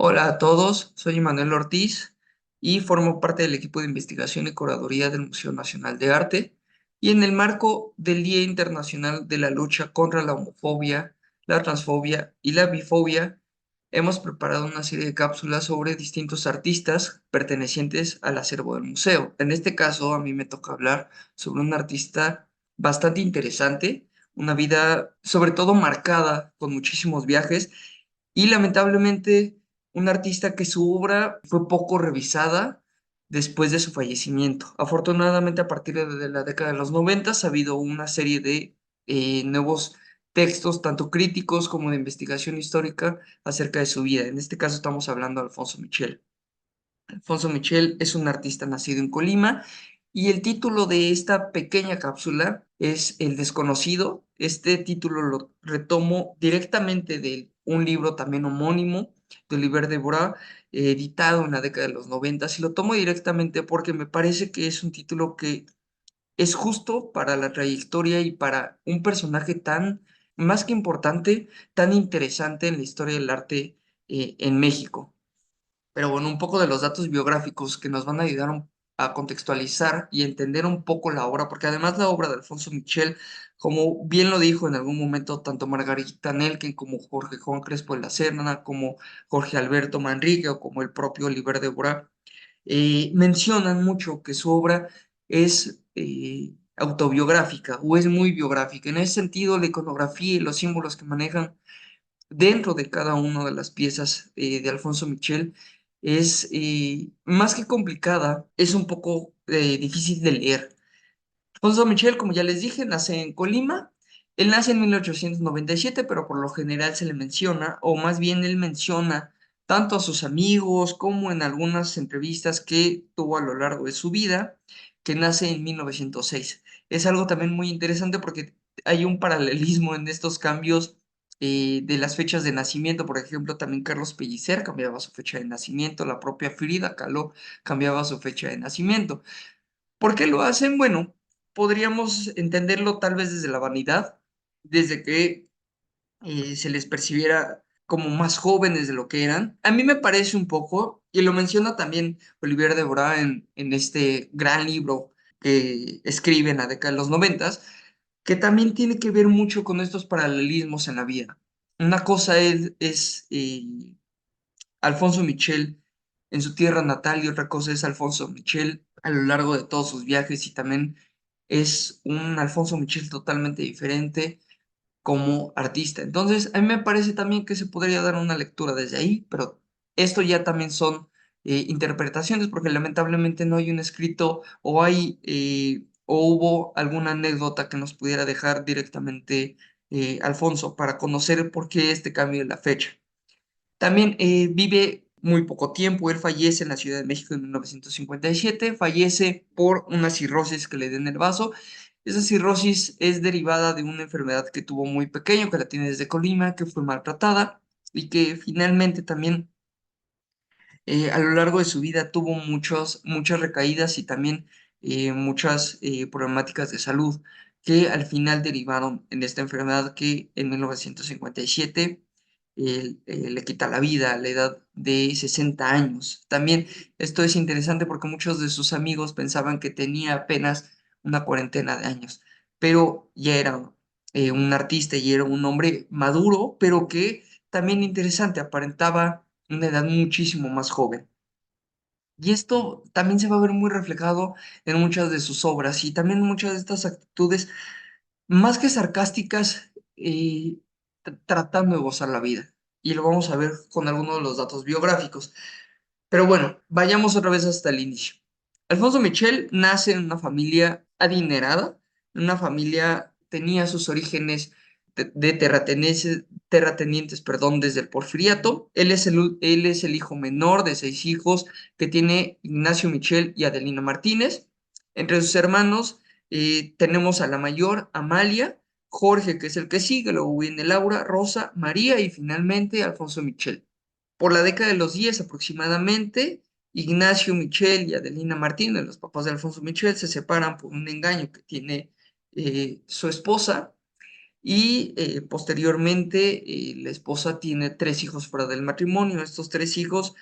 Hola a todos, soy Manuel Ortiz y formo parte del equipo de investigación y curaduría del Museo Nacional de Arte. Y en el marco del Día Internacional de la Lucha contra la Homofobia, la Transfobia y la Bifobia, hemos preparado una serie de cápsulas sobre distintos artistas pertenecientes al acervo del museo. En este caso, a mí me toca hablar sobre un artista bastante interesante, una vida sobre todo marcada con muchísimos viajes y lamentablemente un artista que su obra fue poco revisada después de su fallecimiento. Afortunadamente, a partir de la década de los 90 ha habido una serie de nuevos textos, tanto críticos como de investigación histórica, acerca de su vida. En este caso estamos hablando de Alfonso Michel. Alfonso Michel es un artista nacido en Colima y el título de esta pequeña cápsula es El desconocido. Este título lo retomo directamente de un libro también homónimo de Oliver de Borá, editado en la década de los 90, y lo tomo directamente porque me parece que es un título que es justo para la trayectoria y para un personaje tan, más que importante, tan interesante en la historia del arte en México. Pero bueno, un poco de los datos biográficos que nos van a ayudar a contextualizar y entender un poco la obra, porque además la obra de Alfonso Michel, como bien lo dijo en algún momento tanto Margarita Nelken como Jorge Juan Crespo de la Serna, como Jorge Alberto Manrique o como el propio Oliver de Borá, mencionan mucho que su obra es autobiográfica o es muy biográfica. En ese sentido, la iconografía y los símbolos que manejan dentro de cada una de las piezas de Alfonso Michel es más que complicada, es un poco difícil de leer. Alfonso Michel, como ya les dije, nace en Colima. Él nace en 1897, pero por lo general se le menciona, o más bien él menciona tanto a sus amigos como en algunas entrevistas que tuvo a lo largo de su vida, que nace en 1906. Es algo también muy interesante porque hay un paralelismo en estos cambios de las fechas de nacimiento. Por ejemplo, también Carlos Pellicer cambiaba su fecha de nacimiento, la propia Frida Kahlo cambiaba su fecha de nacimiento. ¿Por qué lo hacen? Bueno, podríamos entenderlo tal vez desde la vanidad, desde que se les percibiera como más jóvenes de lo que eran. A mí me parece un poco, y lo menciona también Olivier de Borá en este gran libro que escribe en la década de los 90, que también tiene que ver mucho con estos paralelismos en la vida. Una cosa es Alfonso Michel en su tierra natal y otra cosa es Alfonso Michel a lo largo de todos sus viajes, y también es un Alfonso Michel totalmente diferente como artista. Entonces, a mí me parece también que se podría dar una lectura desde ahí, pero esto ya también son interpretaciones, porque lamentablemente no hay un escrito o hay o hubo alguna anécdota que nos pudiera dejar directamente Alfonso para conocer por qué este cambio de la fecha. También vive muy poco tiempo. Él fallece en la Ciudad de México en 1957. Fallece por una cirrosis que le dio en el vaso. Esa cirrosis es derivada de una enfermedad que tuvo muy pequeño, que la tiene desde Colima, que fue maltratada y que finalmente también a lo largo de su vida tuvo muchas recaídas y también muchas problemáticas de salud que al final derivaron en esta enfermedad que en 1957 le quita la vida a la edad de 60 años. También esto es interesante porque muchos de sus amigos pensaban que tenía apenas una cuarentena de años, pero ya era un artista y era un hombre maduro, pero que también interesante, aparentaba una edad muchísimo más joven. Y esto también se va a ver muy reflejado en muchas de sus obras y también muchas de estas actitudes más que sarcásticas, tratando de gozar la vida. Y lo vamos a ver con algunos de los datos biográficos. Pero bueno, vayamos otra vez hasta el inicio. Alfonso Michel nace en una familia adinerada, en una familia tenía sus orígenes de terratenientes, perdón, desde el Porfiriato. Él es el hijo menor de seis hijos que tiene Ignacio Michel y Adelina Martínez. Entre sus hermanos tenemos a la mayor, Amalia, Jorge, que es el que sigue, luego viene Laura, Rosa, María y finalmente Alfonso Michel. Por la década de los 10 aproximadamente, Ignacio Michel y Adelina Martínez, los papás de Alfonso Michel, se separan por un engaño que tiene su esposa y posteriormente la esposa tiene 3 hijos fuera del matrimonio. Estos 3 hijos,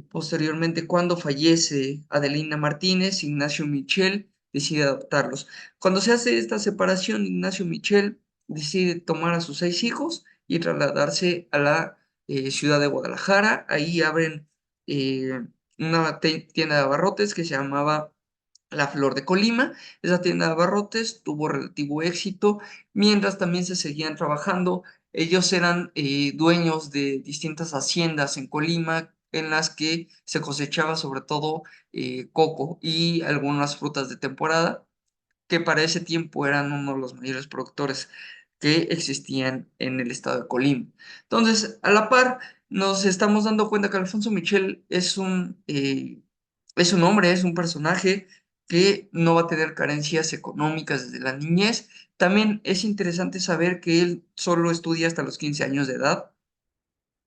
posteriormente, cuando fallece Adelina Martínez, Ignacio Michel decide adoptarlos. Cuando se hace esta separación, Ignacio Michel decide tomar a sus 6 hijos y trasladarse a la ciudad de Guadalajara. Ahí abren una tienda de abarrotes que se llamaba La Flor de Colima. Esa tienda de abarrotes tuvo relativo éxito, mientras también se seguían trabajando. Ellos eran dueños de distintas haciendas en Colima en las que se cosechaba sobre todo coco y algunas frutas de temporada, que para ese tiempo eran uno de los mayores productores que existían en el estado de Colima. Entonces, a la par, nos estamos dando cuenta que Alfonso Michel es un hombre, es un personaje que no va a tener carencias económicas desde la niñez. También es interesante saber que él solo estudia hasta los 15 años de edad,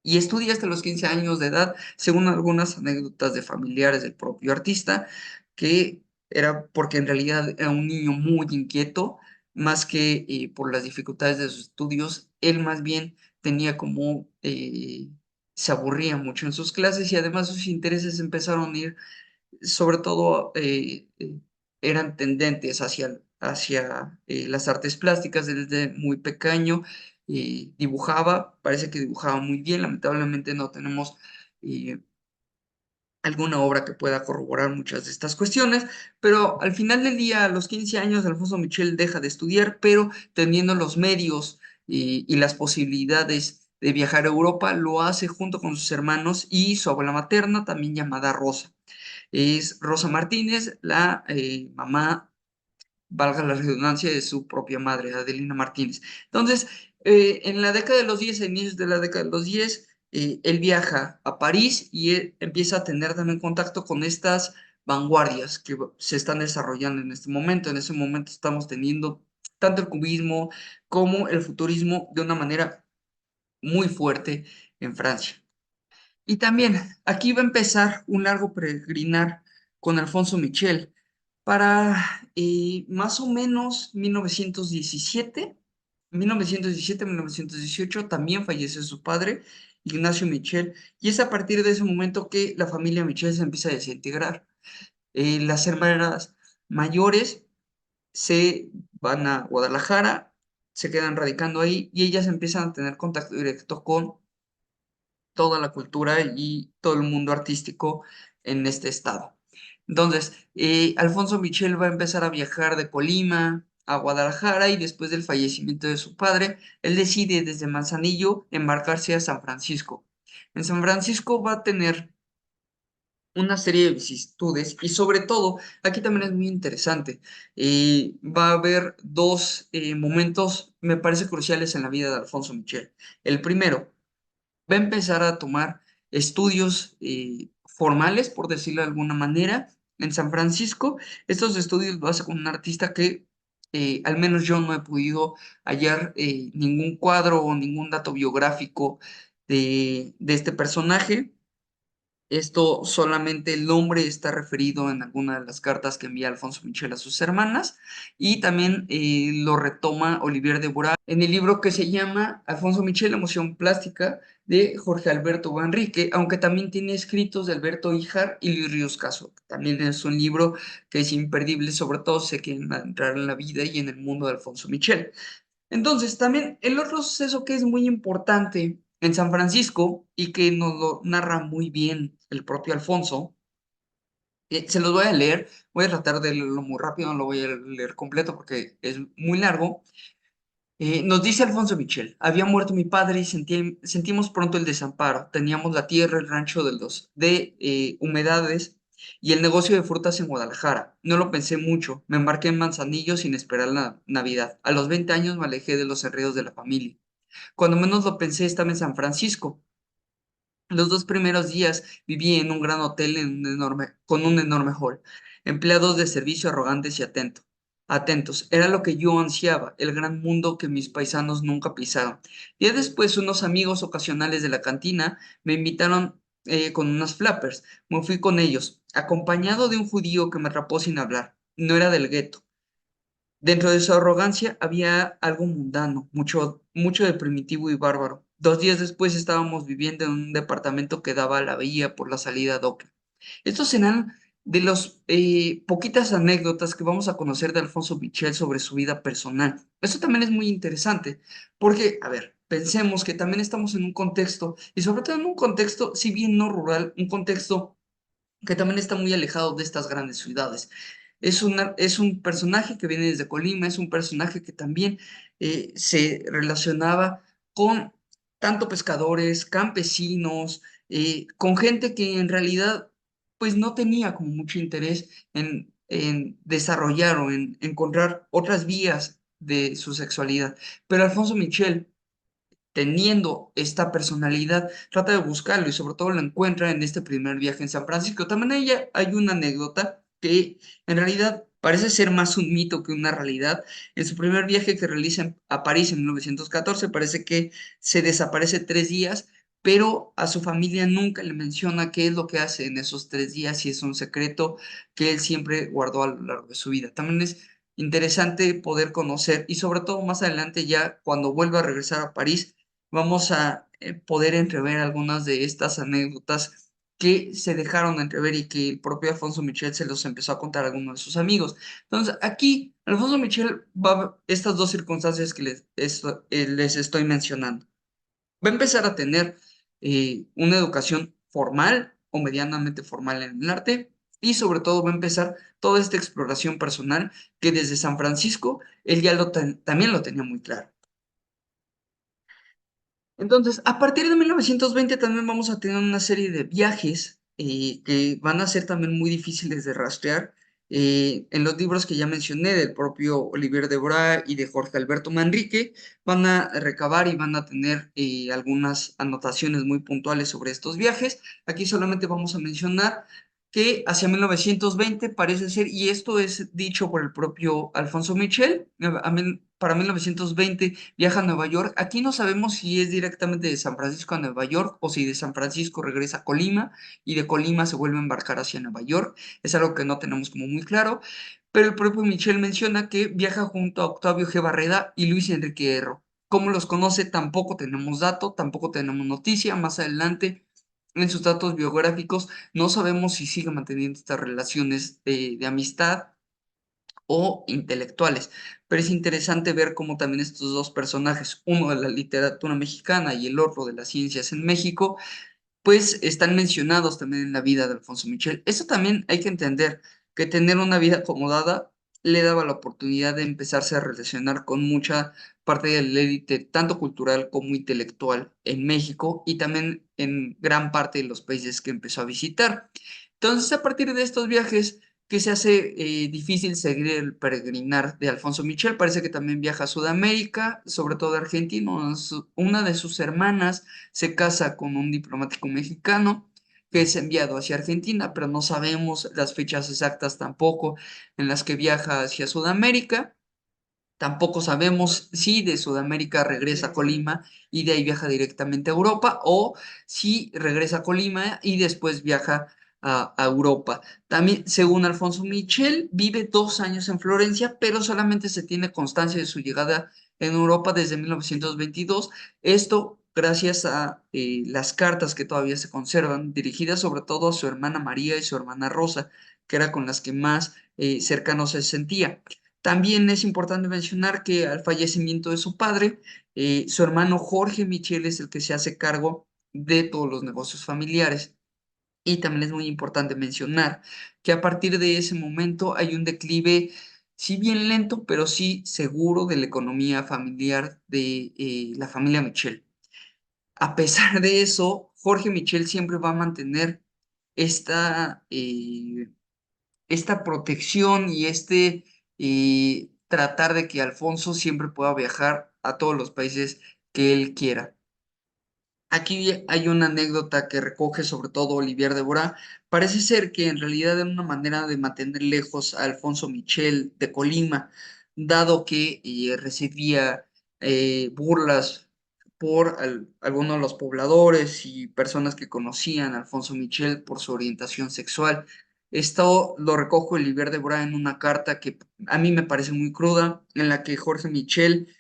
y estudia hasta los 15 años de edad, según algunas anécdotas de familiares del propio artista, que era porque en realidad era un niño muy inquieto, más que por las dificultades de sus estudios. Él más bien tenía como, se aburría mucho en sus clases, y además sus intereses empezaron a ir sobre todo eran tendentes hacia las artes plásticas. Desde muy pequeño dibujaba, parece que dibujaba muy bien. Lamentablemente no tenemos eh, alguna obra que pueda corroborar muchas de estas cuestiones, pero al final del día, a los 15 años, Alfonso Michel deja de estudiar, pero teniendo los medios y las posibilidades de viajar a Europa, lo hace junto con sus hermanos y su abuela materna, también llamada Rosa. Es Rosa Martínez, la mamá, valga la redundancia, de su propia madre, Adelina Martínez. Entonces, en la década de los 10, a inicios de la década de los 10, él viaja a París y él empieza a tener también contacto con estas vanguardias que se están desarrollando en este momento. En ese momento estamos teniendo tanto el cubismo como el futurismo de una manera muy fuerte en Francia. Y también aquí va a empezar un largo peregrinar con Alfonso Michel para más o menos 1918 también fallece su padre, Ignacio Michel, y es a partir de ese momento que la familia Michel se empieza a desintegrar. Las hermanas mayores se van a Guadalajara, se quedan radicando ahí, y ellas empiezan a tener contacto directo con toda la cultura y todo el mundo artístico en este estado. Entonces, Alfonso Michel va a empezar a viajar de Colima a Guadalajara, y después del fallecimiento de su padre, él decide desde Manzanillo embarcarse a San Francisco. En San Francisco va a tener una serie de vicisitudes, y sobre todo, aquí también es muy interesante, va a haber dos momentos, me parece, cruciales en la vida de Alfonso Michel. El primero, va a empezar a tomar estudios formales, por decirlo de alguna manera, en San Francisco. Estos estudios lo hace con un artista que al menos yo no he podido hallar ningún cuadro o ningún dato biográfico de este personaje. Esto solamente el nombre está referido en alguna de las cartas que envía Alfonso Michel a sus hermanas, y también lo retoma Olivier de Bourage en el libro que se llama Alfonso Michel, Emoción Plástica, de Jorge Alberto Manrique, aunque también tiene escritos de Alberto Híjar y Luis Ríos Caso. También es un libro que es imperdible, sobre todo si quieren entrar en la vida y en el mundo de Alfonso Michel. Entonces, también el otro suceso que es muy importante en San Francisco y que nos lo narra muy bien el propio Alfonso, se los voy a leer, voy a tratar de leerlo muy rápido, no lo voy a leer completo porque es muy largo. Nos dice Alfonso Michel: había muerto mi padre y sentimos pronto el desamparo. Teníamos la tierra, el rancho de humedades y el negocio de frutas en Guadalajara. No lo pensé mucho, me embarqué en Manzanillo sin esperar la Navidad. A los 20 años me alejé de los enredos de la familia. Cuando menos lo pensé, estaba en San Francisco. Los 2 primeros días viví en un gran hotel con un enorme hall, empleados de servicio arrogantes y atentos. Era lo que yo ansiaba, el gran mundo que mis paisanos nunca pisaron. Días después, unos amigos ocasionales de la cantina me invitaron con unas flappers. Me fui con ellos, acompañado de un judío que me atrapó sin hablar. No era del gueto. Dentro de su arrogancia había algo mundano, mucho de primitivo y bárbaro. 2 días después estábamos viviendo en un departamento que daba a la bahía por la salida a Oca. Estos serán de las poquitas anécdotas que vamos a conocer de Alfonso Michel sobre su vida personal. Eso también es muy interesante, porque, a ver, pensemos que también estamos en un contexto, y sobre todo en un contexto, si bien no rural, un contexto que también está muy alejado de estas grandes ciudades. Es un personaje que viene desde Colima, es un personaje que también se relacionaba con tanto pescadores, campesinos, con gente que en realidad pues no tenía como mucho interés en desarrollar o en encontrar otras vías de su sexualidad. Pero Alfonso Michel, teniendo esta personalidad, trata de buscarlo y sobre todo lo encuentra en este primer viaje en San Francisco. También hay una anécdota que en realidad parece ser más un mito que una realidad. En su primer viaje que realiza a París en 1914, parece que se desaparece 3 días, pero a su familia nunca le menciona qué es lo que hace en esos 3 días y es un secreto que él siempre guardó a lo largo de su vida. También es interesante poder conocer y sobre todo más adelante ya cuando vuelva a regresar a París, vamos a poder entrever algunas de estas anécdotas que se dejaron entrever y que el propio Alfonso Michel se los empezó a contar a algunos de sus amigos. Entonces, aquí Alfonso Michel va a estas dos circunstancias que les estoy mencionando. Va a empezar a tener una educación formal o medianamente formal en el arte y sobre todo va a empezar toda esta exploración personal que desde San Francisco él ya también lo tenía muy claro. Entonces, a partir de 1920 también vamos a tener una serie de viajes que van a ser también muy difíciles de rastrear. En los libros que ya mencioné, del propio Olivier de Bora y de Jorge Alberto Manrique, van a recabar y van a tener algunas anotaciones muy puntuales sobre estos viajes. Aquí solamente vamos a mencionar que hacia 1920 parece ser, y esto es dicho por el propio Alfonso Michel, para 1920 viaja a Nueva York. Aquí no sabemos si es directamente de San Francisco a Nueva York o si de San Francisco regresa a Colima y de Colima se vuelve a embarcar hacia Nueva York. Es algo que no tenemos como muy claro, pero el propio Michel menciona que viaja junto a Octavio G. Barreda y Luis Enrique Erro. ¿Cómo los conoce? Tampoco tenemos dato, tampoco tenemos noticia. Más adelante, en sus datos biográficos, no sabemos si sigue manteniendo estas relaciones de amistad o intelectuales. Pero es interesante ver cómo también estos dos personajes, uno de la literatura mexicana y el otro de las ciencias en México, pues están mencionados también en la vida de Alfonso Michel. Eso también hay que entender, que tener una vida acomodada le daba la oportunidad de empezarse a relacionar con mucha parte de la élite, tanto cultural como intelectual en México y también en gran parte de los países que empezó a visitar. Entonces, a partir de estos viajes que se hace difícil seguir el peregrinar de Alfonso Michel, parece que también viaja a Sudamérica, sobre todo a Argentina. Una de sus hermanas se casa con un diplomático mexicano que es enviado hacia Argentina, pero no sabemos las fechas exactas tampoco en las que viaja hacia Sudamérica. Tampoco sabemos si de Sudamérica regresa a Colima y de ahí viaja directamente a Europa o si regresa a Colima y después viaja a Europa. También, según Alfonso Michel, vive 2 años en Florencia, pero solamente se tiene constancia de su llegada en Europa desde 1922. Esto gracias a las cartas que todavía se conservan, dirigidas sobre todo a su hermana María y su hermana Rosa, que era con las que más cercano se sentía. También es importante mencionar que al fallecimiento de su padre, su hermano Jorge Michel es el que se hace cargo de todos los negocios familiares. Y también es muy importante mencionar que a partir de ese momento hay un declive, si bien lento, pero sí seguro de la economía familiar de la familia Michel. A pesar de eso, Jorge Michel siempre va a mantener esta, esta protección y tratar de que Alfonso siempre pueda viajar a todos los países que él quiera. Aquí hay una anécdota que recoge sobre todo Olivier de Borá. Parece ser que en realidad era una manera de mantener lejos a Alfonso Michel de Colima, dado que recibía burlas por algunos de los pobladores y personas que conocían a Alfonso Michel por su orientación sexual. Esto lo recojo Olivier de Bora en una carta que a mí me parece muy cruda, en la que Jorge Michel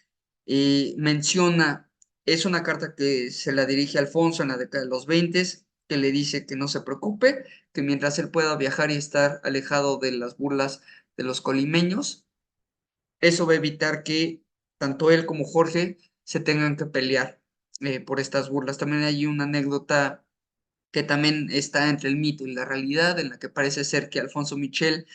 menciona, es una carta que se la dirige a Alfonso en la década de los 20, que le dice que no se preocupe, que mientras él pueda viajar y estar alejado de las burlas de los colimeños, eso va a evitar que tanto él como Jorge se tengan que pelear por estas burlas. También hay una anécdota que también está entre el mito y la realidad, en la que parece ser que Alfonso Michel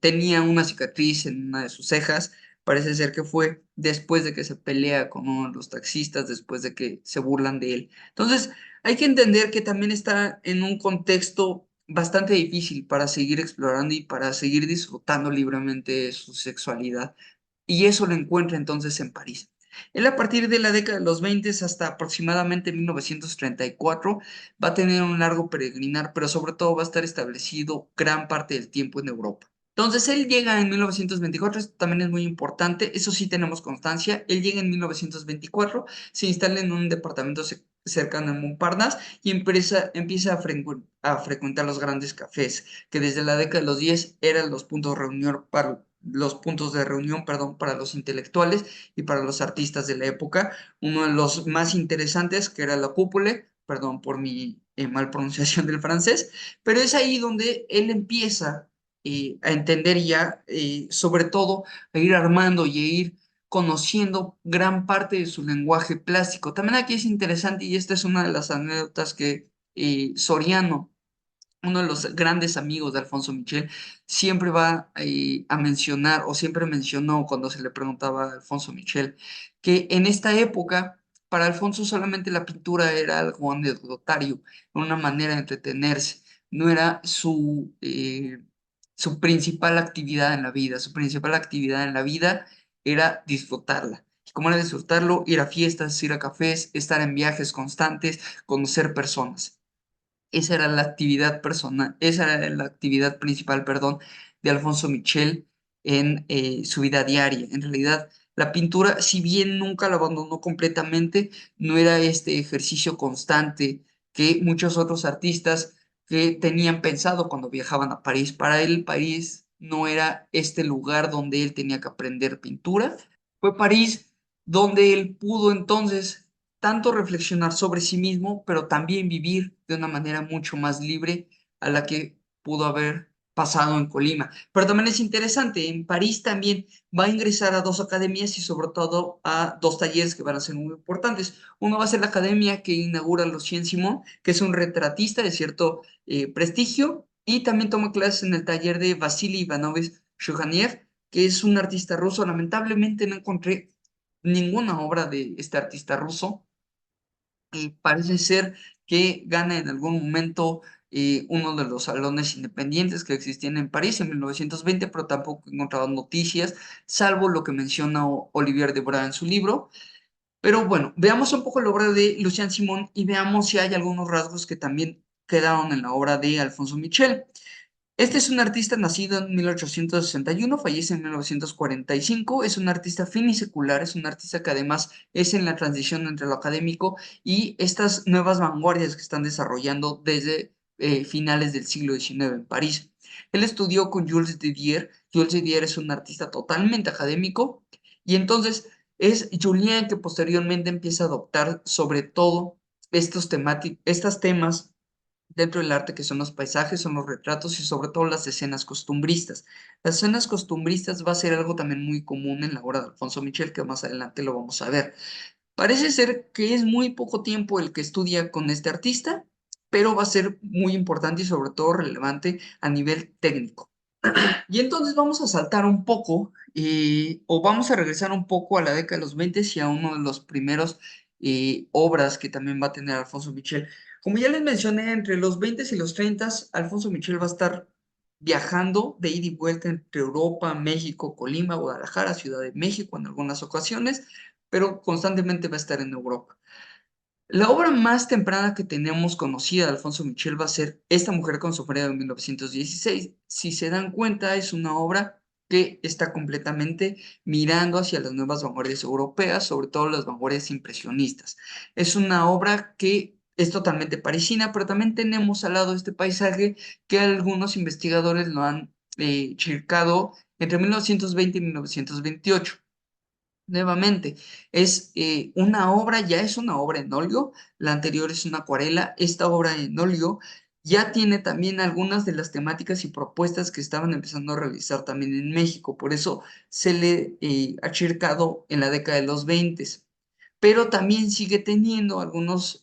tenía una cicatriz en una de sus cejas. Parece ser que fue después de que se pelea con uno de los taxistas, después de que se burlan de él. Entonces, hay que entender que también está en un contexto bastante difícil para seguir explorando y para seguir disfrutando libremente de su sexualidad. Y eso lo encuentra entonces en París. Él a partir de la década de los 20 hasta aproximadamente 1934 va a tener un largo peregrinar, pero sobre todo va a estar establecido gran parte del tiempo en Europa. Entonces él llega en 1924, esto también es muy importante, eso sí tenemos constancia, él llega en 1924, se instala en un departamento cercano a Montparnasse y empieza a frecuentar los grandes cafés, que desde la década de los 10 eran los puntos de reunión, perdón, para los intelectuales y para los artistas de la época. Uno de los más interesantes, que era la Cúpula, perdón por mi mal pronunciación del francés, pero es ahí donde él empieza a entender ya, sobre todo, a ir armando y a ir conociendo gran parte de su lenguaje plástico. También aquí es interesante, y esta es una de las anécdotas que Soriano, uno de los grandes amigos de Alfonso Michel, siempre va a mencionar, o siempre mencionó cuando se le preguntaba a Alfonso Michel, que en esta época, para Alfonso solamente la pintura era algo anecdotario, una manera de entretenerse, no era su principal actividad en la vida, su principal actividad en la vida era disfrutarla. ¿Y cómo era disfrutarlo? Ir a fiestas, ir a cafés, estar en viajes constantes, conocer personas. Esa era la actividad personal, esa era la actividad principal, perdón, de Alfonso Michel en su vida diaria. En realidad, la pintura, si bien nunca la abandonó completamente, no era este ejercicio constante que muchos otros artistas que tenían pensado cuando viajaban a París. Para él, París no era este lugar donde él tenía que aprender pintura. Fue París donde él pudo entonces tanto reflexionar sobre sí mismo, pero también vivir de una manera mucho más libre a la que pudo haber pasado en Colima. Pero también es interesante, en París también va a ingresar a dos academias y sobre todo a dos talleres que van a ser muy importantes. Uno va a ser la academia que inaugura Lucien Simon, que es un retratista de cierto prestigio, y también toma clases en el taller de Vasily Ivanovich Shuganiev, que es un artista ruso. Lamentablemente no encontré ninguna obra de este artista ruso, y parece ser que gana en algún momento uno de los salones independientes que existían en París en 1920, pero tampoco he encontrado noticias, salvo lo que menciona Olivier de Bora en su libro. Pero bueno, veamos un poco la obra de Lucien Simon y veamos si hay algunos rasgos que también quedaron en la obra de Alfonso Michel. Este es un artista nacido en 1861, fallece en 1945, es un artista finisecular, es un artista que además es en la transición entre lo académico y estas nuevas vanguardias que están desarrollando desde finales del siglo XIX en París. Él estudió con Jules Didier. Jules Didier es un artista totalmente académico y entonces es Julien que posteriormente empieza a adoptar sobre todo estos temas dentro del arte, que son los paisajes, son los retratos y sobre todo las escenas costumbristas. Las escenas costumbristas va a ser algo también muy común en la obra de Alfonso Michel, que más adelante lo vamos a ver. Parece ser que es muy poco tiempo el que estudia con este artista, pero va a ser muy importante y sobre todo relevante a nivel técnico. Y entonces vamos a saltar un poco, o vamos a regresar un poco a la década de los 20 y a uno de los primeros obras que también va a tener Alfonso Michel. Como ya les mencioné, entre los 20 y los 30, Alfonso Michel va a estar viajando de ida y vuelta entre Europa, México, Colima, Guadalajara, Ciudad de México en algunas ocasiones, pero constantemente va a estar en Europa. La obra más temprana que tenemos conocida de Alfonso Michel va a ser Esta mujer con sombrero de 1916. Si se dan cuenta, es una obra que está completamente mirando hacia las nuevas vanguardias europeas, sobre todo las vanguardias impresionistas. Es una obra que es totalmente parisina, pero también tenemos al lado este paisaje que algunos investigadores lo han chircado entre 1920 y 1928. Nuevamente, es una obra, ya es una obra en óleo, la anterior es una acuarela, esta obra en óleo ya tiene también algunas de las temáticas y propuestas que estaban empezando a realizar también en México, por eso se le ha chircado en la década de los 20, pero también sigue teniendo algunos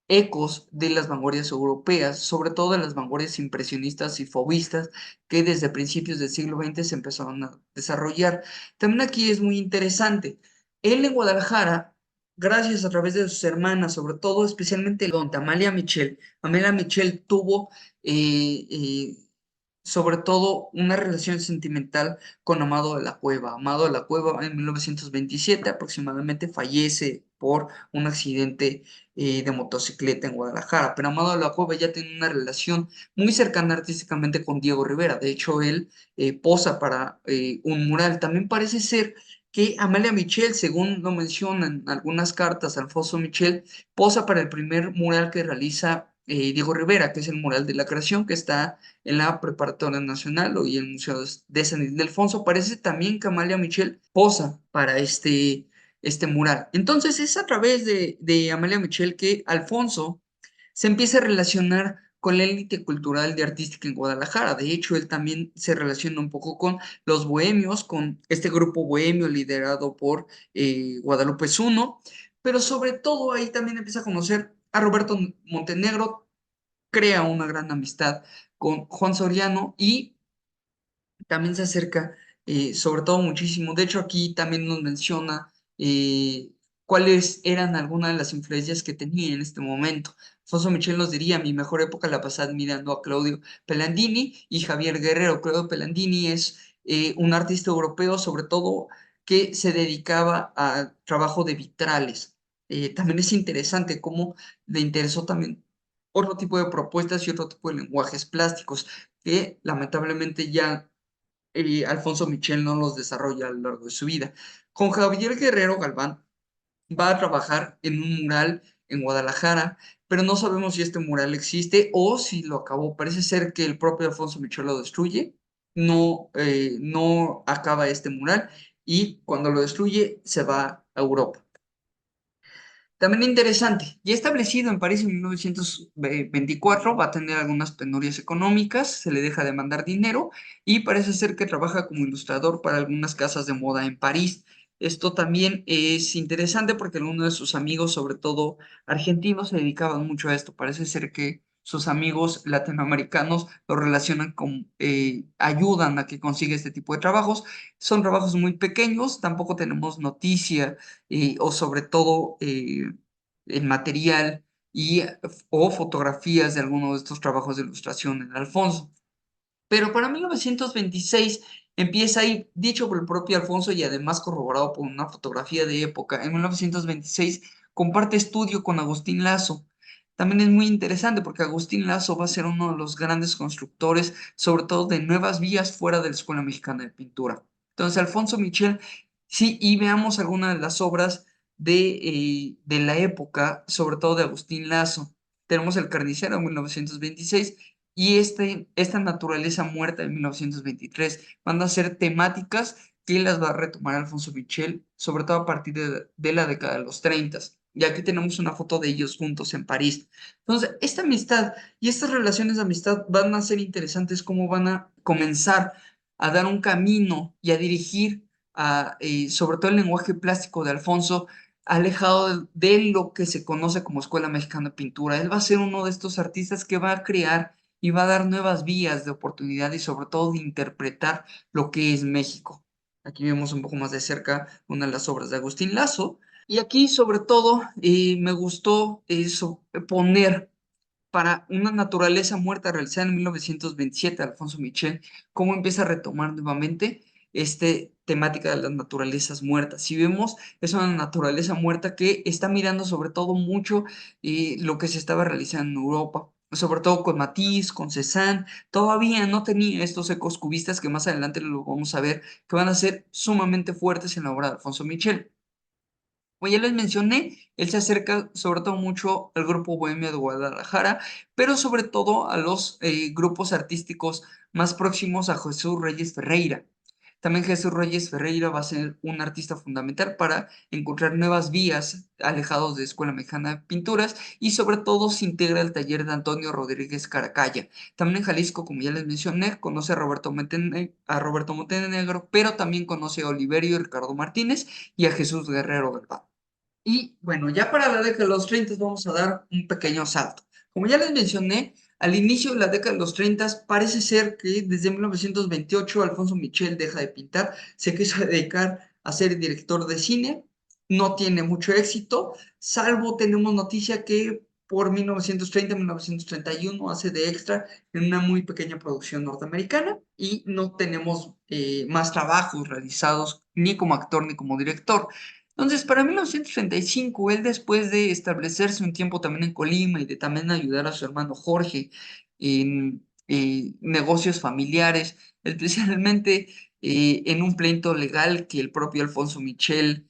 ecos de las vanguardias europeas, sobre todo de las vanguardias impresionistas y fauvistas que desde principios del siglo XX se empezaron a desarrollar. También aquí es muy interesante. Él en Guadalajara, gracias a través de sus hermanas, sobre todo especialmente con Amalia Michel, Amalia Michel tuvo sobre todo una relación sentimental con Amado de la Cueva. Amado de la Cueva en 1927 aproximadamente fallece por un accidente de motocicleta en Guadalajara, pero Amado de la Cueva ya tiene una relación muy cercana artísticamente con Diego Rivera. De hecho, él posa para un mural. También parece ser que Amalia Michel, según lo mencionan algunas cartas, Alfonso Michel, posa para el primer mural que realiza Diego Rivera, que es el mural de la creación, que está en la Preparatoria Nacional y el Museo de San Ildefonso. Parece también que Amalia Michel posa para este mural. Entonces es a través de Amalia Michel que Alfonso se empieza a relacionar con la élite cultural y artística en Guadalajara. De hecho, él también se relaciona un poco con los bohemios, con este grupo bohemio liderado por Guadalupe Zuno, pero sobre todo ahí también empieza a conocer a Roberto Montenegro, crea una gran amistad con Juan Soriano y también se acerca, sobre todo muchísimo. De hecho, aquí también nos menciona eh, cuáles eran algunas de las influencias que tenía en este momento. Alfonso Michel nos diría, mi mejor época la pasé admirando a Claudio Pelandini y Javier Guerrero. Claudio Pelandini es un artista europeo, sobre todo que se dedicaba a trabajo de vitrales. También es interesante cómo le interesó también otro tipo de propuestas y otro tipo de lenguajes plásticos que lamentablemente ya Alfonso Michel no los desarrolla a lo largo de su vida. Con Javier Guerrero Galván va a trabajar en un mural en Guadalajara, pero no sabemos si este mural existe o si lo acabó. Parece ser que el propio Alfonso Michel lo destruye, no acaba este mural y cuando lo destruye se va a Europa. También interesante, ya establecido en París en 1924, va a tener algunas penurias económicas, se le deja de mandar dinero y parece ser que trabaja como ilustrador para algunas casas de moda en París. Esto también es interesante porque algunos de sus amigos, sobre todo argentinos, se dedicaban mucho a esto. Parece ser que sus amigos latinoamericanos lo relacionan con, ayudan a que consiga este tipo de trabajos. Son trabajos muy pequeños, tampoco tenemos noticia o sobre todo el material o fotografías de alguno de estos trabajos de ilustración en Alfonso. Pero para 1926 empieza ahí, dicho por el propio Alfonso y además corroborado por una fotografía de época, en 1926 comparte estudio con Agustín Lazo. También es muy interesante porque Agustín Lazo va a ser uno de los grandes constructores, sobre todo de nuevas vías fuera de la Escuela Mexicana de Pintura. Entonces, Alfonso Michel, sí, y veamos algunas de las obras de la época, sobre todo de Agustín Lazo. Tenemos El Carnicero en 1926 y esta naturaleza muerta de 1923 van a ser temáticas que las va a retomar Alfonso Michel, sobre todo a partir de la década de los 30. Y aquí tenemos una foto de ellos juntos en París. Entonces, esta amistad y estas relaciones de amistad van a ser interesantes, cómo van a comenzar a dar un camino y a dirigir sobre todo el lenguaje plástico de Alfonso alejado de lo que se conoce como Escuela Mexicana de Pintura. Él va a ser uno de estos artistas que va a crear y va a dar nuevas vías de oportunidad y sobre todo de interpretar lo que es México. Aquí vemos un poco más de cerca una de las obras de Agustín Lazo. Y aquí sobre todo me gustó eso, poner para una naturaleza muerta realizada en 1927, Alfonso Michel, cómo empieza a retomar nuevamente este temática de las naturalezas muertas. Si vemos, es una naturaleza muerta que está mirando sobre todo mucho lo que se estaba realizando en Europa, sobre todo con Matisse, con Cézanne, todavía no tenía estos ecos cubistas que más adelante lo vamos a ver, que van a ser sumamente fuertes en la obra de Alfonso Michel. Como ya les mencioné, él se acerca sobre todo mucho al grupo bohemio de Guadalajara, pero sobre todo a los grupos artísticos más próximos a Jesús Reyes Ferreira. También Jesús Reyes Ferreira va a ser un artista fundamental para encontrar nuevas vías alejados de Escuela Mexicana de Pinturas y sobre todo se integra al taller de Antonio Rodríguez Caracalla. También en Jalisco, como ya les mencioné, conoce a Roberto Montenegro, pero también conoce a Oliverio y Ricardo Martínez y a Jesús Guerrero Galván. Y bueno, ya para la década de los 30 vamos a dar un pequeño salto. Como ya les mencioné, al inicio de la década de los 30 parece ser que desde 1928 Alfonso Michel deja de pintar, se quiso dedicar a ser director de cine, no tiene mucho éxito, salvo tenemos noticia que por 1930-1931 hace de extra en una muy pequeña producción norteamericana y no tenemos más trabajos realizados ni como actor ni como director. Entonces, para 1935, él después de establecerse un tiempo también en Colima y de también ayudar a su hermano Jorge en negocios familiares, especialmente en un pleito legal que el propio Alfonso Michel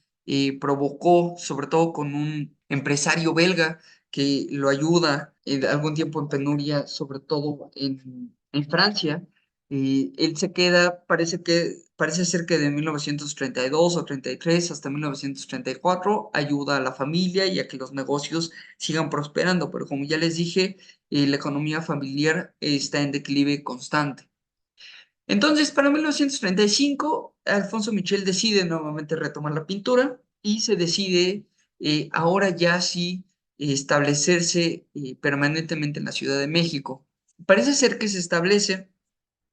provocó, sobre todo con un empresario belga que lo ayuda algún tiempo en penuria, sobre todo en Francia. Él se queda, parece ser que de 1932 o 33 hasta 1934 ayuda a la familia y a que los negocios sigan prosperando, pero como ya les dije, la economía familiar está en declive constante. Entonces, para 1935, Alfonso Michel decide nuevamente retomar la pintura y se decide ahora ya sí establecerse permanentemente en la Ciudad de México. Parece ser que se establece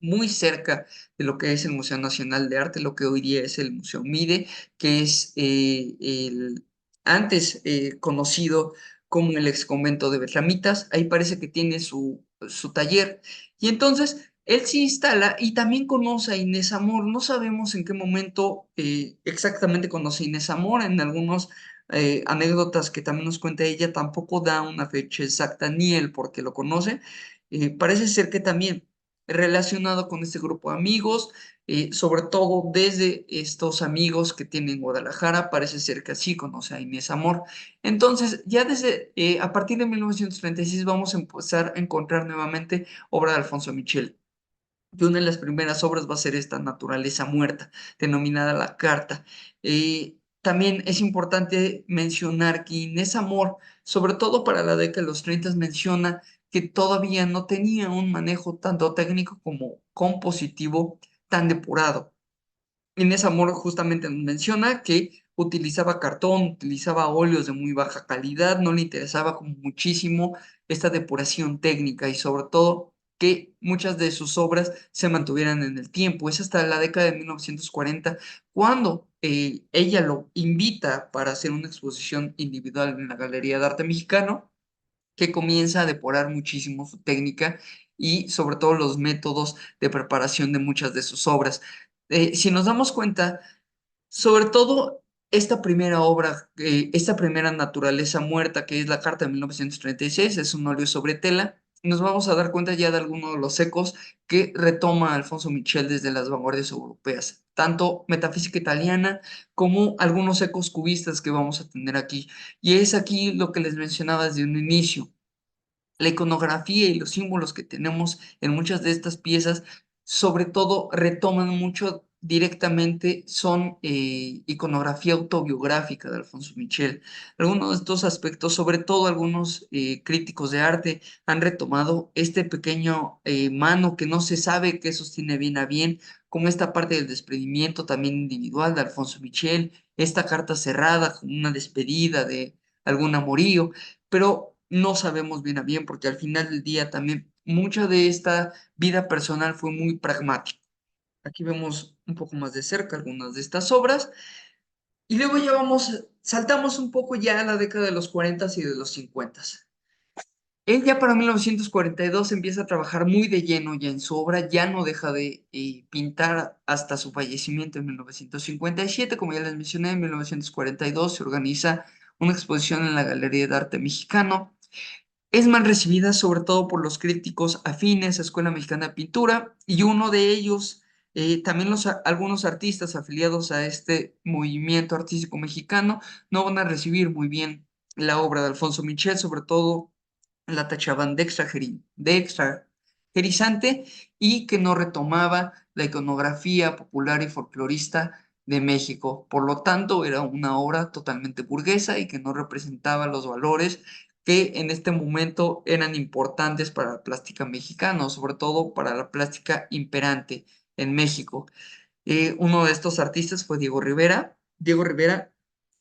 muy cerca de lo que es el Museo Nacional de Arte, lo que hoy día es el Museo Mide, que es el antes conocido como el ex convento de Betlamitas. Ahí parece que tiene su taller. Y entonces él se instala y también conoce a Inés Amor. No sabemos en qué momento exactamente conoce a Inés Amor. En algunos anécdotas que también nos cuenta ella, tampoco da una fecha exacta ni él porque lo conoce. Parece ser que también relacionado con este grupo de amigos, sobre todo desde estos amigos que tiene en Guadalajara, parece ser que así conoce a Inés Amor. Entonces, ya desde a partir de 1936 vamos a empezar a encontrar nuevamente obra de Alfonso Michel. Y una de las primeras obras va a ser esta Naturaleza Muerta, denominada La Carta. También es importante mencionar que Inés Amor, sobre todo para la década de los 30, menciona que todavía no tenía un manejo tanto técnico como compositivo tan depurado. Inés Amor justamente nos menciona que utilizaba cartón, utilizaba óleos de muy baja calidad, no le interesaba como muchísimo esta depuración técnica y sobre todo que muchas de sus obras se mantuvieran en el tiempo. Es hasta la década de 1940 cuando ella lo invita para hacer una exposición individual en la Galería de Arte Mexicano, que comienza a depurar muchísimo su técnica y sobre todo los métodos de preparación de muchas de sus obras. Si nos damos cuenta, sobre todo esta primera obra, esta primera naturaleza muerta, que es la Carta de 1936, es un óleo sobre tela, nos vamos a dar cuenta ya de algunos de los ecos que retoma Alfonso Michel desde las vanguardias europeas, tanto metafísica italiana como algunos ecos cubistas que vamos a tener aquí. Y es aquí lo que les mencionaba desde un inicio. La iconografía y los símbolos que tenemos en muchas de estas piezas, sobre todo, retoman mucho directamente, son iconografía autobiográfica de Alfonso Michel. Algunos de estos aspectos, sobre todo algunos críticos de arte, han retomado este pequeño mano que no se sabe qué sostiene bien a bien, como esta parte del desprendimiento también individual de Alfonso Michel, esta carta cerrada como una despedida de algún amorío, pero no sabemos bien a bien porque al final del día también mucha de esta vida personal fue muy pragmática. Aquí vemos un poco más de cerca algunas de estas obras y luego ya saltamos un poco ya a la década de los 40 y de los 50. Él ya para 1942 empieza a trabajar muy de lleno ya en su obra, ya no deja de pintar hasta su fallecimiento en 1957. Como ya les mencioné, en 1942 se organiza una exposición en la Galería de Arte Mexicano. Es mal recibida sobre todo por los críticos afines a Escuela Mexicana de Pintura y uno de ellos También algunos artistas afiliados a este movimiento artístico mexicano no van a recibir muy bien la obra de Alfonso Michel, sobre todo la tachaban de exagerizante y que no retomaba la iconografía popular y folclorista de México. Por lo tanto, era una obra totalmente burguesa y que no representaba los valores que en este momento eran importantes para la plástica mexicana, sobre todo para la plástica imperante en México. Uno de estos artistas fue Diego Rivera. Diego Rivera,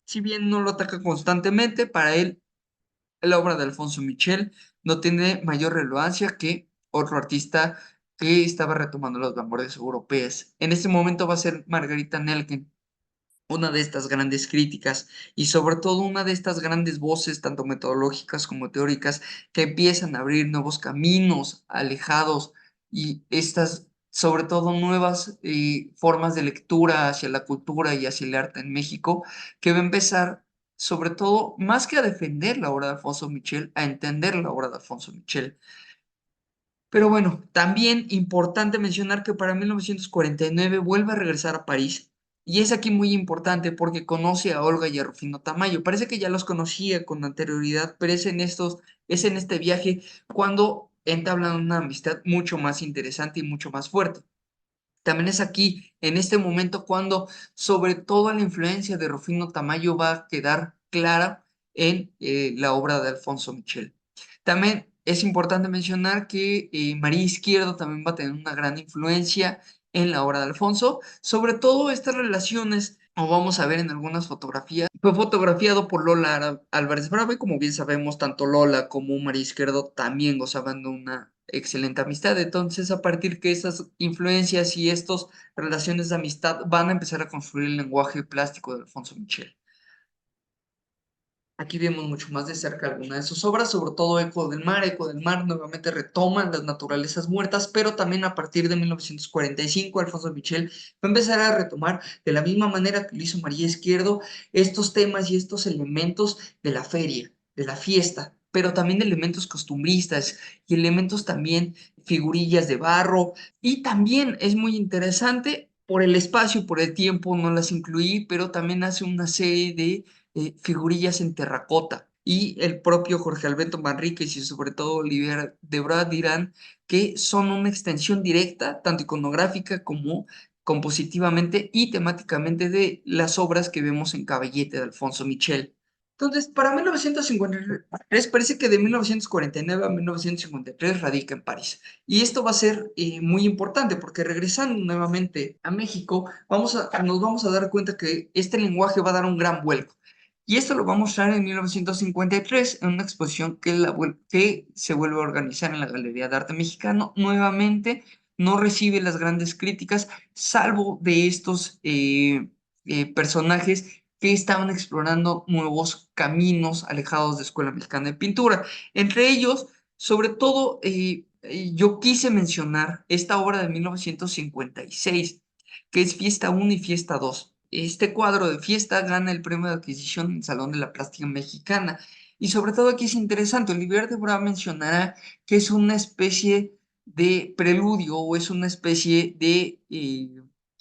si bien no lo ataca constantemente, para él la obra de Alfonso Michel no tiene mayor relevancia que otro artista que estaba retomando las vanguardias europeas. En este momento va a ser Margarita Nelken, una de estas grandes críticas y sobre todo una de estas grandes voces, tanto metodológicas como teóricas, que empiezan a abrir nuevos caminos alejados y estas, sobre todo nuevas formas de lectura hacia la cultura y hacia el arte en México, que va a empezar, sobre todo, más que a defender la obra de Alfonso Michel, a entender la obra de Alfonso Michel. Pero bueno, también importante mencionar que para 1949 vuelve a regresar a París y es aquí muy importante porque conoce a Olga y a Rufino Tamayo. Parece que ya los conocía con anterioridad, pero es en este viaje cuando entablan una amistad mucho más interesante y mucho más fuerte. También es aquí, en este momento, cuando sobre todo la influencia de Rufino Tamayo va a quedar clara en la obra de Alfonso Michel. También es importante mencionar que María Izquierdo también va a tener una gran influencia en la obra de Alfonso, sobre todo estas relaciones, como vamos a ver en algunas fotografías, fue fotografiado por Lola Álvarez Bravo y como bien sabemos, tanto Lola como María Izquierdo también gozaban de una excelente amistad. Entonces, a partir que esas influencias y estas relaciones de amistad van a empezar a construir el lenguaje plástico de Alfonso Michel. Aquí vemos mucho más de cerca algunas de sus obras, sobre todo Eco del Mar. Eco del Mar nuevamente retoman las naturalezas muertas, pero también a partir de 1945 Alfonso Michel va a empezar a retomar de la misma manera que lo hizo María Izquierdo estos temas y estos elementos de la feria, de la fiesta, pero también elementos costumbristas y elementos también figurillas de barro. Y también es muy interesante por el espacio, por el tiempo, no las incluí, pero también hace una serie de figurillas en terracota. Y el propio Jorge Alberto Manríquez y sobre todo Olivier Debra dirán que son una extensión directa, tanto iconográfica como compositivamente y temáticamente de las obras que vemos en Caballete de Alfonso Michel. Entonces, para 1953, parece que de 1949 a 1953 radica en París. Y esto va a ser muy importante porque regresando nuevamente a México, nos vamos a dar cuenta que este lenguaje va a dar un gran vuelco. Y esto lo va a mostrar en 1953 en una exposición que se vuelve a organizar en la Galería de Arte Mexicano. Nuevamente no recibe las grandes críticas, salvo de estos personajes que estaban explorando nuevos caminos alejados de Escuela Mexicana de Pintura. Entre ellos, sobre todo, yo quise mencionar esta obra de 1956, que es Fiesta 1 y Fiesta 2. Este cuadro de Fiesta gana el premio de adquisición en el Salón de la Plástica Mexicana. Y sobre todo aquí es interesante, Olivier de Bra mencionará que es una especie de preludio o es una especie de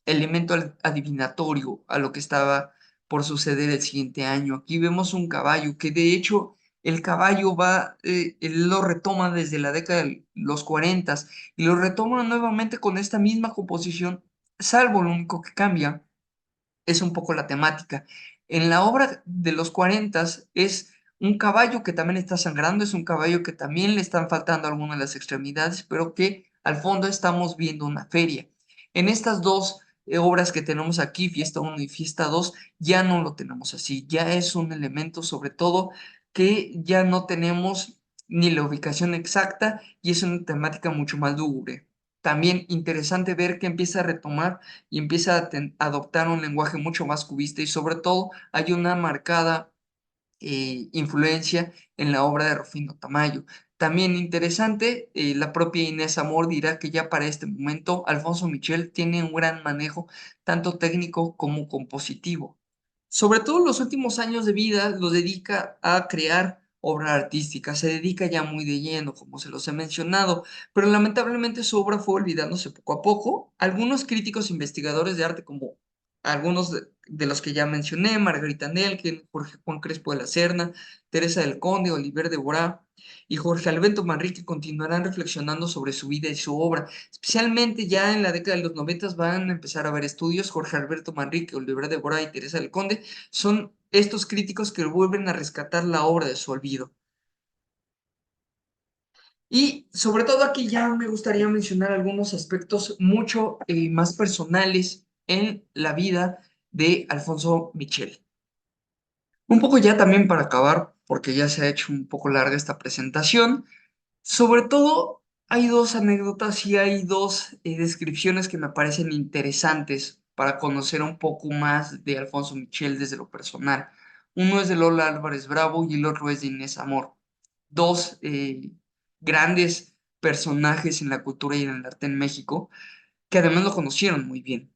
elemento adivinatorio a lo que estaba por suceder el siguiente año. Aquí vemos un caballo que de hecho el caballo él lo retoma desde la década de los 40 y lo retoma nuevamente con esta misma composición, salvo lo único que cambia es un poco la temática. En la obra de los 40 es un caballo que también está sangrando, es un caballo que también le están faltando algunas de las extremidades, pero que al fondo estamos viendo una feria. En estas dos obras que tenemos aquí, Fiesta 1 y Fiesta 2, ya no lo tenemos así, ya es un elemento sobre todo que ya no tenemos ni la ubicación exacta y es una temática mucho más lúgubre. También interesante ver que empieza a retomar y empieza a adoptar un lenguaje mucho más cubista y sobre todo hay una marcada influencia en la obra de Rufino Tamayo. También interesante, la propia Inés Amor dirá que ya para este momento Alfonso Michel tiene un gran manejo tanto técnico como compositivo. Sobre todo los últimos años de vida los dedica a crear obra artística, se dedica ya muy de lleno, como se los he mencionado, pero lamentablemente su obra fue olvidándose poco a poco. Algunos críticos e investigadores de arte, como algunos de los que ya mencioné, Margarita Nelken, Jorge Juan Crespo de la Serna, Teresa del Conde, Oliver de Borá y Jorge Alberto Manrique continuarán reflexionando sobre su vida y su obra. Especialmente ya en la década de los 90 van a empezar a haber estudios. Jorge Alberto Manrique, Oliver de Borá y Teresa del Conde son estos críticos que vuelven a rescatar la obra de su olvido. Y sobre todo aquí ya me gustaría mencionar algunos aspectos mucho más personales en la vida de Alfonso Michel. Un poco ya también para acabar, porque ya se ha hecho un poco larga esta presentación, sobre todo hay dos anécdotas y hay dos descripciones que me parecen interesantes para conocer un poco más de Alfonso Michel desde lo personal. Uno es de Lola Álvarez Bravo y el otro es de Inés Amor, dos grandes personajes en la cultura y en el arte en México, que además lo conocieron muy bien.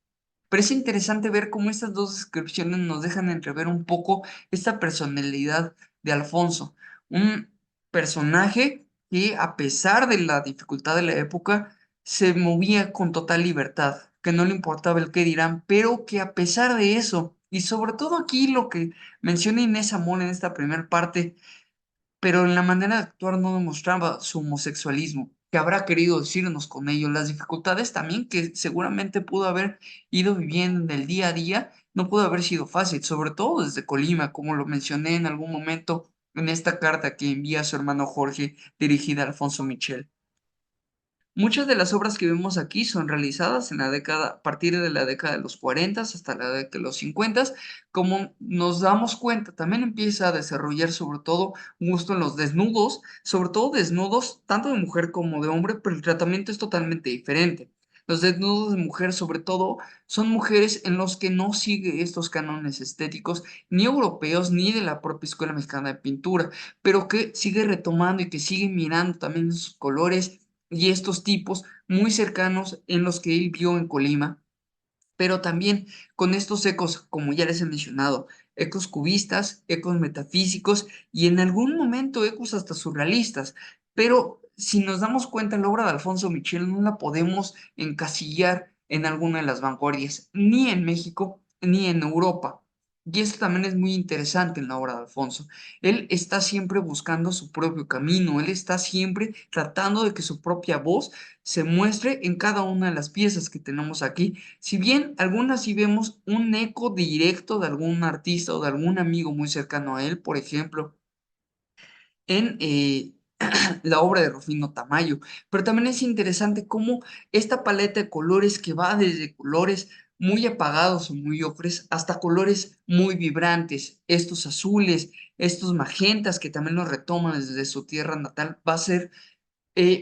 Pero es interesante ver cómo estas dos descripciones nos dejan entrever un poco esta personalidad de Alfonso, un personaje que a pesar de la dificultad de la época, se movía con total libertad, que no le importaba el qué dirán, pero que a pesar de eso, y sobre todo aquí lo que menciona Inés Amor en esta primera parte, pero en la manera de actuar no demostraba su homosexualismo, que habrá querido decirnos con ello, las dificultades también que seguramente pudo haber ido viviendo en el día a día, no pudo haber sido fácil, sobre todo desde Colima, como lo mencioné en algún momento en esta carta que envía a su hermano Jorge dirigida a Alfonso Michel. Muchas de las obras que vemos aquí son realizadas en la década, a partir de la década de los 40 hasta la década de los 50. Como nos damos cuenta, también empieza a desarrollar sobre todo un gusto en los desnudos, sobre todo desnudos tanto de mujer como de hombre, pero el tratamiento es totalmente diferente. Los desnudos de mujer, sobre todo, son mujeres en los que no sigue estos cánones estéticos, ni europeos, ni de la propia Escuela Mexicana de Pintura, pero que sigue retomando y que sigue mirando también sus colores y estos tipos muy cercanos en los que él vio en Colima, pero también con estos ecos, como ya les he mencionado, ecos cubistas, ecos metafísicos y en algún momento ecos hasta surrealistas. Pero si nos damos cuenta, la obra de Alfonso Michel no la podemos encasillar en alguna de las vanguardias, ni en México ni en Europa. Y esto también es muy interesante en la obra de Alfonso. Él está siempre buscando su propio camino, él está siempre tratando de que su propia voz se muestre en cada una de las piezas que tenemos aquí. Si bien algunas sí vemos un eco directo de algún artista o de algún amigo muy cercano a él, por ejemplo, en la obra de Rufino Tamayo, pero también es interesante cómo esta paleta de colores que va desde colores muy apagados o muy ocres hasta colores muy vibrantes, estos azules, estos magentas que también los retoman desde su tierra natal, va a ser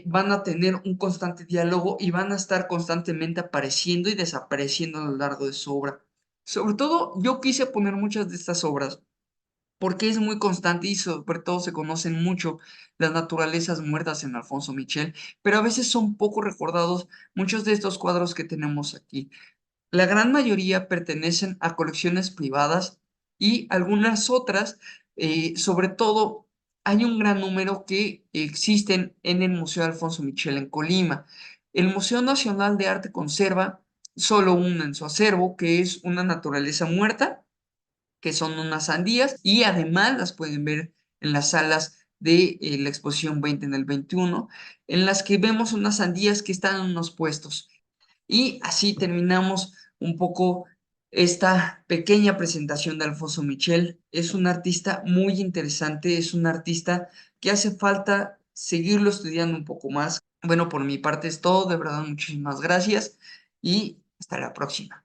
van a tener un constante diálogo y van a estar constantemente apareciendo y desapareciendo a lo largo de su obra. Sobre todo, yo quise poner muchas de estas obras porque es muy constante y sobre todo se conocen mucho las naturalezas muertas en Alfonso Michel, pero a veces son poco recordados muchos de estos cuadros que tenemos aquí. La gran mayoría pertenecen a colecciones privadas y algunas otras, sobre todo, hay un gran número que existen en el Museo Alfonso Michel en Colima. El Museo Nacional de Arte conserva solo una en su acervo, que es una naturaleza muerta, que son unas sandías, y además las pueden ver en las salas de la exposición 20 en el 21, en las que vemos unas sandías que están en unos puestos. Y así terminamos un poco esta pequeña presentación de Alfonso Michel. Es un artista muy interesante, es un artista que hace falta seguirlo estudiando un poco más. Bueno, por mi parte es todo, de verdad muchísimas gracias y hasta la próxima.